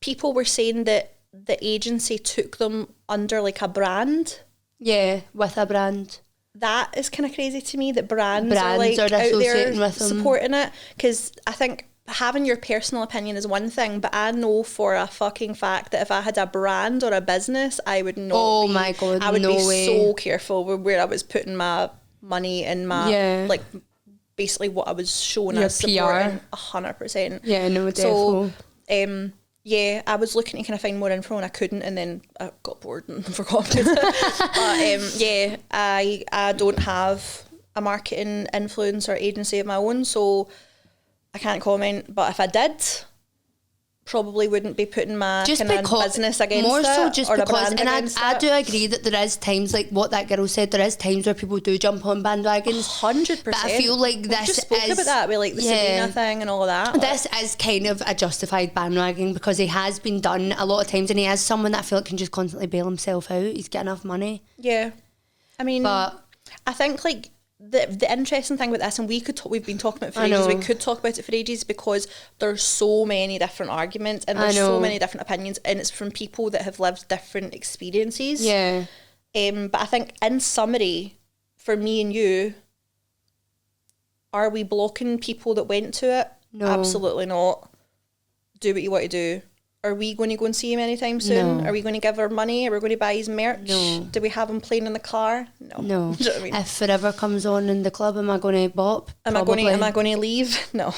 people were saying that the agency took them under like a brand. Yeah, with a brand. That is kind of crazy to me, that brands are like are out there associating with them. supporting it, because I think having your personal opinion is one thing, but I know for a fucking fact that if I had a brand or a business, I would not Oh be, my God, I would no be way. so careful with where I was putting my money and my like basically what I was showing Your as supporting 100%. Yeah, no, So defo. yeah, I was looking to kind of find more info and I couldn't, and then I got bored and forgot about it. But yeah, I don't have a marketing influence or agency of my own, so I can't comment. But if I did, probably wouldn't be putting my kind of business against more it, so just or a because, brand and against I it. do agree that there is times like what that girl said. There is times where people do jump on bandwagons. 100%. But I feel like We this just spoke is about that with like the Sabina thing and all of that. This is kind of a justified bandwagon because he has been done a lot of times, and he is someone that I feel like can just constantly bail himself out. He's got enough money. Yeah, I mean, But I think like the interesting thing with this, and we've been talking about it for ages, we could talk about it for ages, because there's so many different arguments and there's so many different opinions, and it's from people that have lived different experiences. yeah, But I think in summary, for me and you, are we blocking people that went to it? No. Absolutely not. Do what you want to do. Are we going to go and see him anytime soon? No. Are we going to give our money? Are we going to buy his merch? No. Do we have him playing in the car? No. no. Do you know what I mean? If forever comes on in the club, am I going to bop? Am I going to leave? No.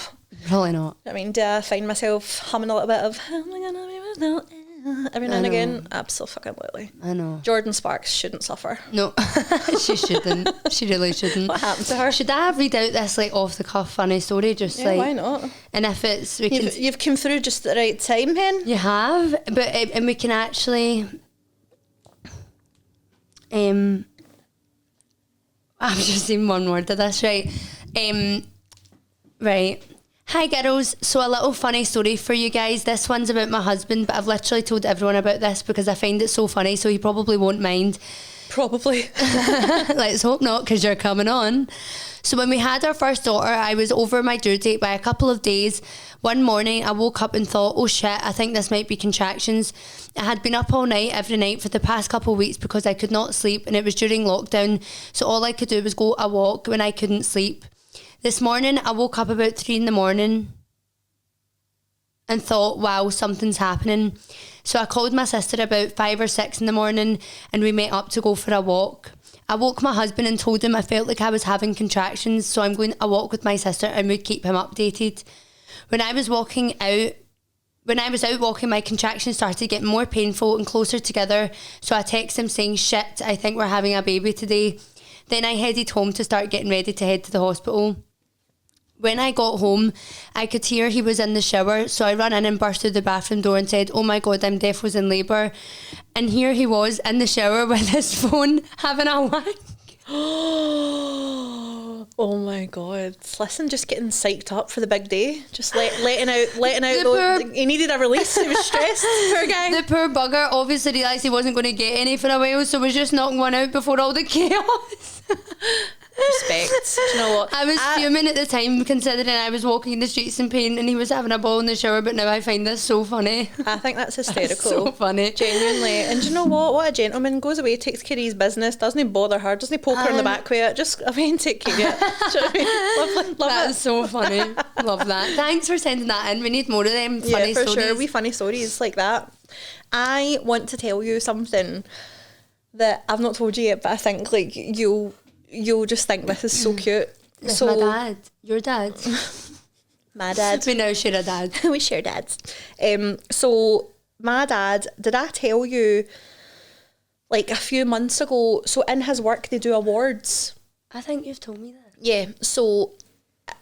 Probably not. I mean, do I find myself humming a little bit of "Am I gonna be without you?" every now and again? Absolutely. I know. Jordan Sparks shouldn't suffer. No, she shouldn't. She really shouldn't. What happened to her? Should I read out this like off the cuff funny story? Just Yeah, like, why not? and if it's You've come through just at the right time, Hen. You have, but and we can actually. I'm just saying one word of this, right? Right. Hi girls, so a little funny story for you guys. This one's about my husband, but I've literally told everyone about this because I find it so funny, so he probably won't mind. Probably. Let's hope not, because you're coming on. So when we had our first daughter, I was over my due date by a couple of days. One morning I woke up and thought, oh shit, I think this might be contractions. I had been up all night every night for the past couple of weeks because I could not sleep, and it was during lockdown, so all I could do was go a walk when I couldn't sleep. This morning I woke up about 3 a.m. and thought, wow, something's happening. So I called my sister about 5 or 6 in the morning and we met up to go for a walk. I woke my husband and told him I felt like I was having contractions, so I'm going a walk with my sister and would keep him updated. When I was out walking, my contractions started getting more painful and closer together, so I texted him saying, shit, I think we're having a baby today. Then I headed home to start getting ready to head to the hospital. When I got home, I could hear he was in the shower, so I ran in and burst through the bathroom door and said, oh my God, I'm deaf, was in labour. And here he was in the shower with his phone having a wank. Oh my God. Listen, just getting psyched up for the big day. Just letting out he needed a release. He was stressed. Poor guy. The poor bugger obviously realised he wasn't going to get any for a while, so was just knocking one out before all the chaos. Respect. Do you know what? I was fuming at the time, considering I was walking the streets in pain and he was having a ball in the shower, but now I find this so funny. I think that's hysterical. That's so funny. Genuinely. And do you know what? What a gentleman. Goes away, takes care of his business, doesn't he bother her, doesn't he poke her in the back with it, just away and take care of it. Do you know what I mean? Love That's it. so funny. Love that. Thanks for sending that in. We need more of them funny Yeah, for stories. sure. We funny stories like that. I want to tell you something that I've not told you yet, but I think like you'll just think this is so cute. That's So my dad. Your dad. my dad. We now share a dad. We share dads. So my dad, did I tell you like a few months ago, so in his work they do awards. I think you've told me that. Yeah, so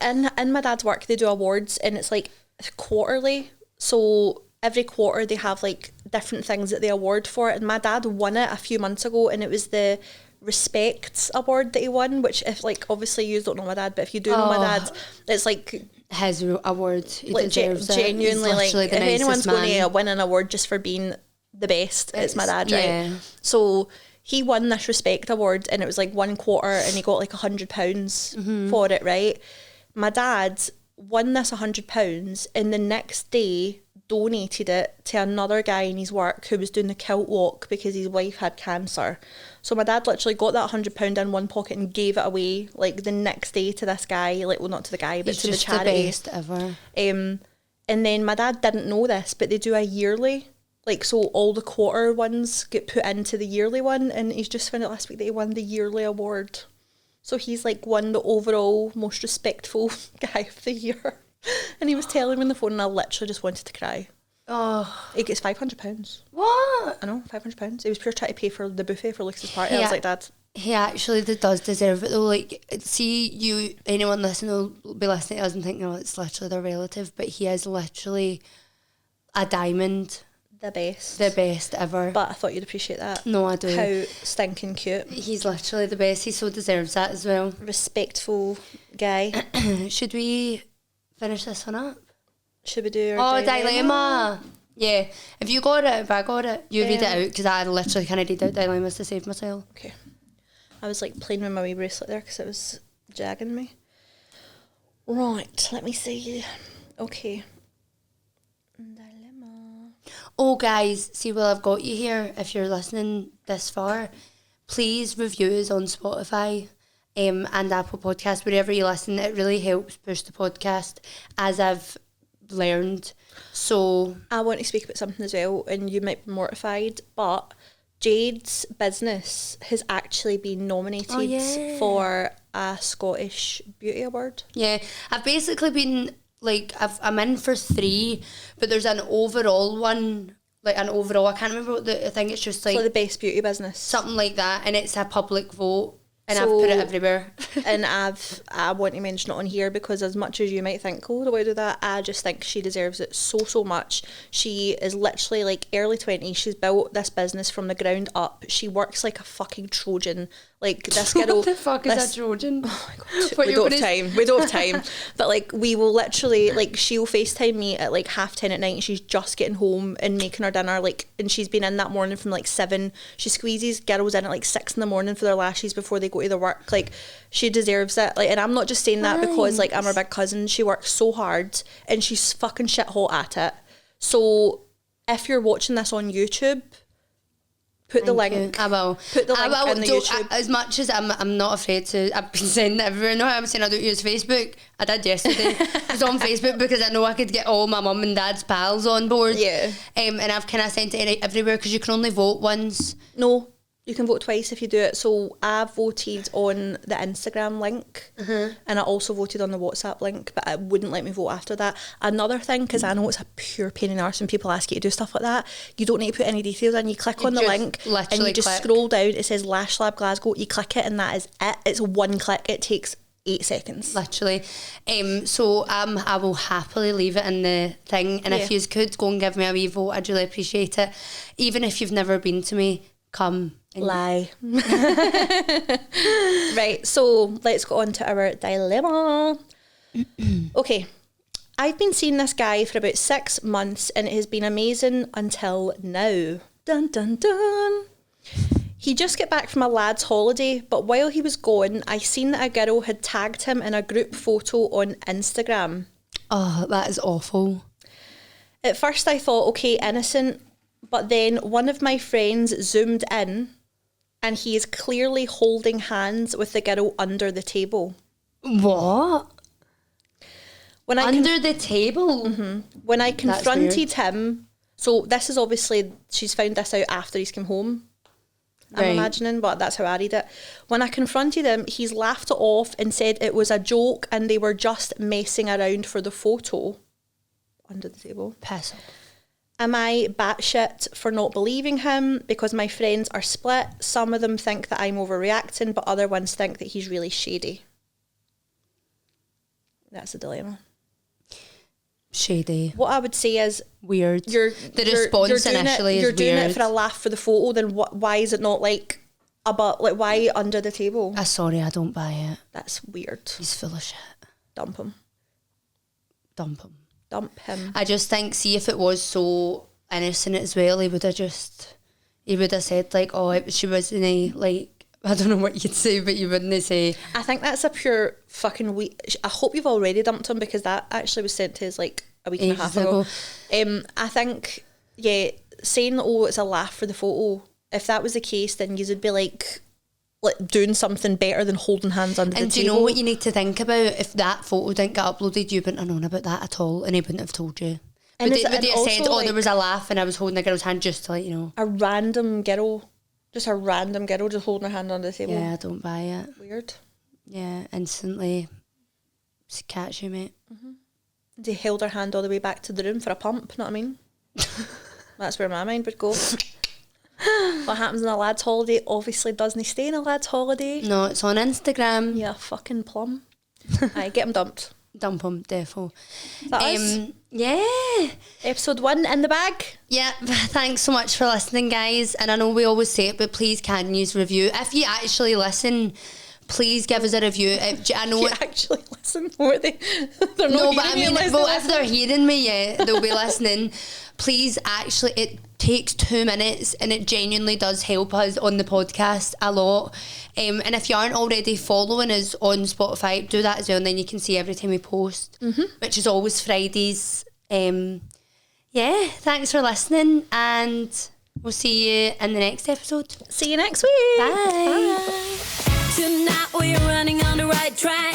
in my dad's work, they do awards, and it's like quarterly. So every quarter they have like different things that they award for. And my dad won it a few months ago, and it was the Respects Award that he won. Which, if like obviously you don't know my dad, but if you do know my dad, it's like his award. He like deserves it. genuinely He's like the if anyone's nicest going to man. win an award just for being the best, it's my dad, right? Yeah. So he won this Respect Award, and it was like 1 quarter, and he got like £100 Mm-hmm. for it, right? My dad won this £100, and the next day donated it to another guy in his work who was doing the kilt walk because his wife had cancer. So my dad literally got that £100 in one pocket and gave it away like the next day to this guy, like, well, not to the guy, but He's to the just charity. the best ever. And then my dad didn't know this, but they do a yearly, like, so all the quarter ones get put into the yearly one, and he's just found out last week that he won the yearly award. So he's like won the overall most respectful guy of the year. And he was telling me on the phone, and I literally just wanted to cry. Oh, He gets £500. what? I know, £500. He was pure trying to pay for the buffet for Lucas's party. I Yeah. was like, Dad, He actually does deserve it though. Like, see, anyone listening will be listening to us and think, no, it's literally their relative, but he is literally a diamond, the best. the best ever. But I thought you'd appreciate that. No, I do. How stinking cute. He's literally the best. He so deserves that as well. Respectful guy. Should we finish this one up? Should we do our Dilemma. Yeah. If you got it, if I got it, you read it out, because I literally kind of read out dilemmas to save myself. Okay. I was like playing with my wee bracelet there because it was jagging me. Right, let me see. Okay. Dilemma. Oh, guys, see, well, I've got you here. If you're listening this far, please review us on Spotify and Apple Podcasts, wherever you listen. It really helps push the podcast, as I've learned. So, I want to speak about something as well, and you might be mortified, but Jade's business has actually been nominated yeah. for a Scottish Beauty Award. yeah, I've basically been, like, I'm in for 3, but there's an overall one, like an overall, I can't remember what I think it's just like For the best beauty business. something like that, and it's a public vote, and I've So- put it everywhere. And I want to mention it on here because as much as you might think, oh, do I do that? I just think she deserves it so much. She is literally like early 20s. She's built this business from the ground up. She works like a fucking Trojan. Like this girl. What the fuck is this- a Trojan? Oh my God. What We you're don't have gonna- time. We don't have time. But like we will literally, like, she'll FaceTime me at like 10:30 at night, and she's just getting home and making her dinner, like, and she's been in that morning from like 7. She squeezes girls in at like 6 in the morning for their lashes before they go to their work. Like, she deserves it. Like, and I'm not just saying that because like I'm her big cousin. She works so hard and she's fucking shit hot at it. So if you're watching this on YouTube, put the link. I will. Put the I link will. in the Don't- YouTube. As much as I'm not afraid to, I've been saying that everywhere. No, I'm saying I don't use Facebook. I did yesterday. I was on Facebook because I know I could get all my mum and dad's pals on board. Yeah. And I've kind of sent it everywhere because you can only vote once. No, you can vote twice if you do it. So I voted on the Instagram link, and I also voted on the WhatsApp link, but it wouldn't let me vote after that. Another thing, because I know it's a pure pain in the arse when people ask you to do stuff like that, you don't need to put any details in. You click You on the just link and literally you just click. scroll down. It says Lash Lab Glasgow. You click it and that is it. It's one click. It takes 8 seconds. Literally. So I will happily leave it in the thing. And if Yeah. you could go and give me a wee vote, I'd really appreciate it. Even if you've never been to me, come. And Lie. Right, so let's go on to our dilemma. Okay. I've been seeing this guy for about 6 months and it has been amazing until now. Dun dun dun. He just got back from a lad's holiday, but while he was gone, I seen that a girl had tagged him in a group photo on Instagram. Oh, that is awful. At first I thought, okay, innocent, but then one of my friends zoomed in and he is clearly holding hands with the girl under the table. What? When I Under the table? when I That's confronted him, so this is obviously, she's found this out after he's come home, I'm Right. imagining, but that's how I read it. When I confronted him, he's laughed it off and said it was a joke and they were just messing around for the photo under the table. Piss off. Am I batshit for not believing him? Because my friends are split. Some of them think that I'm overreacting, but other ones think that he's really shady. That's a dilemma. Shady. What I would say is Weird. The you're response doing initially you're is doing weird. it for a laugh for the photo, then why is it not like like why under the table? Sorry, I don't buy it. That's weird. He's full of shit. Dump him. Dump him. Dump him. I just think, see, if it was so innocent as well, he would have said like, oh, she wasn't like, I don't know what you'd say, but you wouldn't say. I think that's a pure fucking I hope you've already dumped him, because that actually was sent to us like a week and a half ago. I think, yeah, saying, oh, it's a laugh for the photo, if that was the case, then you would be like doing something better than holding hands under the table. And do you know what you need to think about? If that photo didn't get uploaded, you wouldn't have known about that at all, and he wouldn't have told you. And would you and have also, said, oh, like, there was a laugh and I was holding a girl's hand just to let you know? a random girl just holding her hand under the table. Yeah, I don't buy it. Weird. Yeah, instantly catch you, mate. They held her hand all the way back to the room for a pump, know what I mean? That's where my mind would go. What happens in a lad's holiday obviously doesn't stay in a lad's holiday. No, it's on Instagram. Yeah, fucking plum. Aye, get him dumped. Dump him, defo. That us? Yeah. Episode 1 in the bag. Yeah, thanks so much for listening, guys. And I know we always say it, but please can use review. If you actually listen, please give us a review. I know You actually listen, were they? They're not no, but I hearing me mean, unless well, they if listen. they're hearing me, yeah, they'll be listening. Please, actually, it takes 2 minutes and it genuinely does help us on the podcast a lot. And if you aren't already following us on Spotify, do that as well, and then you can see every time we post, which is always Fridays. Yeah, thanks for listening, and we'll see you in the next episode. See you next week. Bye. Tonight we're running on the right track.